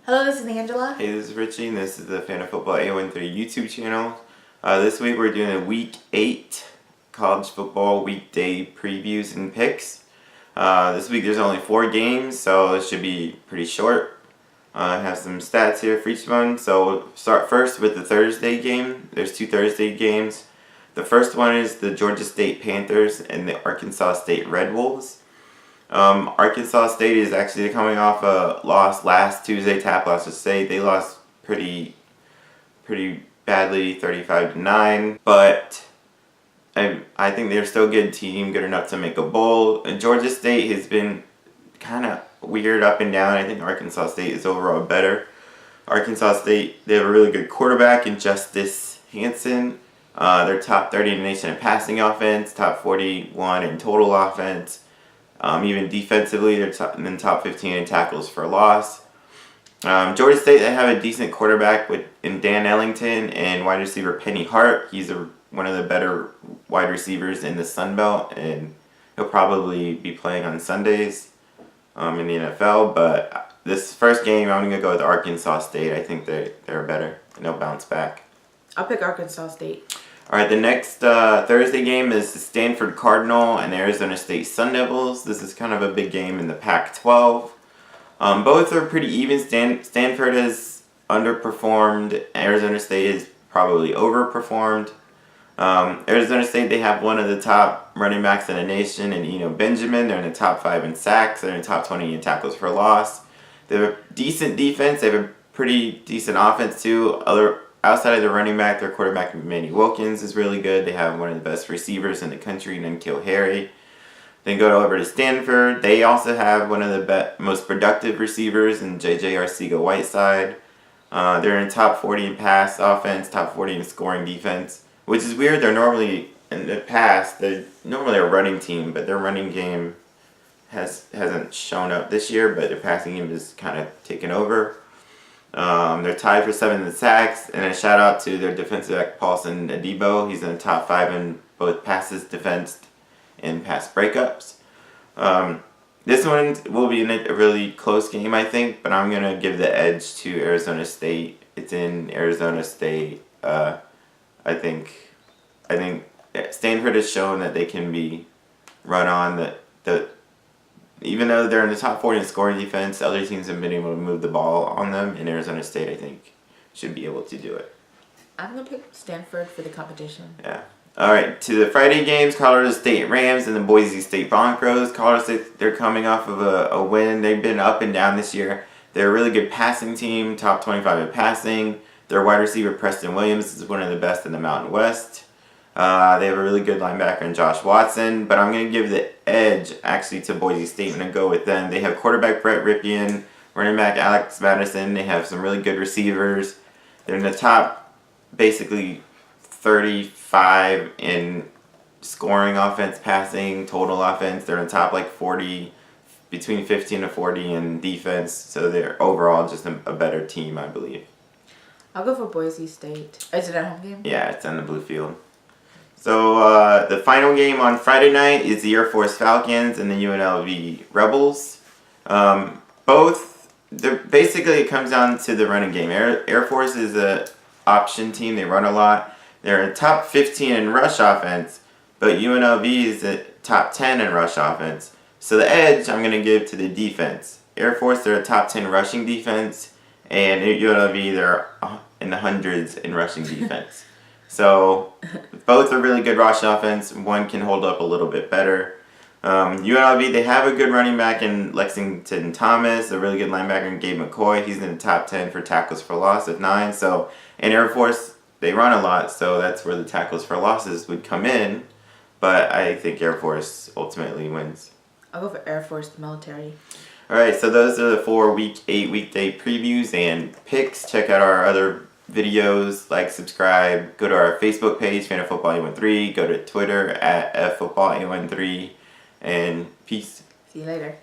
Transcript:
Hello, this is Angela. Hey, this is Richie, and this is the Fan of Football 813 YouTube channel. This week we're doing a Week 8 college football weekday previews and picks. This week there's only 4 games, so it should be pretty short. I have some stats here for each one. So we'll start first with the Thursday game. There's 2 Thursday games. The first one is the Georgia State Panthers and the Arkansas State Red Wolves. Arkansas State is actually coming off a loss last Tuesday, Appalachian State. They lost pretty badly, 35-9. But I think they're still a good team, good enough to make a bowl. And Georgia State has been kind of weird up and down. I think Arkansas State is overall better. Arkansas State, they have a really good quarterback in Justice Hanson. They're top 30 in the nation in passing offense, top 41 in total offense. Even defensively, they're top 15 in tackles for loss. Georgia State, they have a decent quarterback in Dan Ellington and wide receiver Penny Hart. He's one of the better wide receivers in the Sun Belt, and he'll probably be playing on Sundays in the NFL. But this first game, I'm going to go with Arkansas State. I think they're better, and they'll bounce back. I'll pick Arkansas State. All right, the next Thursday game is the Stanford Cardinal and Arizona State Sun Devils. This is kind of a big game in the Pac-12. Both are pretty even. Stanford has underperformed. Arizona State has probably overperformed. Arizona State, they have one of the top running backs in the nation in Benjamin. They're in the top 5 in sacks. They're in the top 20 in tackles for loss. They have a decent defense. They have a pretty decent offense too. Outside of the running back, their quarterback, Manny Wilkins, is really good. They have one of the best receivers in the country, Nikhil Harry. Then go over to Stanford. They also have one of the most productive receivers in J.J. Arcega-Whiteside. They're in top 40 in pass offense, top 40 in scoring defense, which is weird. They're normally, in the past, they're normally a running team, but their running game hasn't shown up this year, but their passing game has kind of taken over. They're tied for 7th in sacks, and a shout out to their defensive back Paulson Adebo. He's in the top 5 in both passes defensed and pass breakups. This one will be a really close game, I think, but I'm gonna give the edge to Arizona State. It's in Arizona State. I think Stanford has shown that they can be run on. Even though they're in the top 40 in scoring defense, other teams have been able to move the ball on them, and Arizona State, I think, should be able to do it. I'm going to pick Stanford for the competition. Yeah. All right, to the Friday games, Colorado State Rams and the Boise State Broncos. Colorado State, they're coming off of a win. They've been up and down this year. They're a really good passing team, top 25 in passing. Their wide receiver, Preston Williams, is one of the best in the Mountain West. They have a really good linebacker in Josh Watson, but I'm going to give the edge actually to Boise State. I'm going to go with them. They have quarterback Brett Ripien, running back Alex Madison. They have some really good receivers. They're in the top, basically, 35 in scoring offense, passing, total offense. They're in the top, 40, between 15 to 40 in defense. So they're overall just a better team, I believe. I'll go for Boise State. Is it at home game? Yeah, it's on the blue field. So the final game on Friday night is the Air Force Falcons and the UNLV Rebels. Basically it comes down to the running game. Air Force is an option team. They run a lot. They're in top 15 in rush offense, but UNLV is the top 10 in rush offense. So the edge I'm going to give to the defense. Air Force, they're a top 10 rushing defense, and UNLV, they're in the hundreds in rushing defense. So both are really good rush offense. One can hold up a little bit better. UNLV, they have a good running back in Lexington Thomas, a really good linebacker in Gabe McCoy. He's in the top 10 for tackles for loss at 9. So in Air Force, they run a lot, so that's where the tackles for losses would come in. But I think Air Force ultimately wins. I'll go for Air Force military. All right, so those are the 4 Week 8 weekday previews and picks. Check out our other videos, subscribe, go to our Facebook page, Fan of Football 813, go to Twitter at FFootball813, and peace. See you later.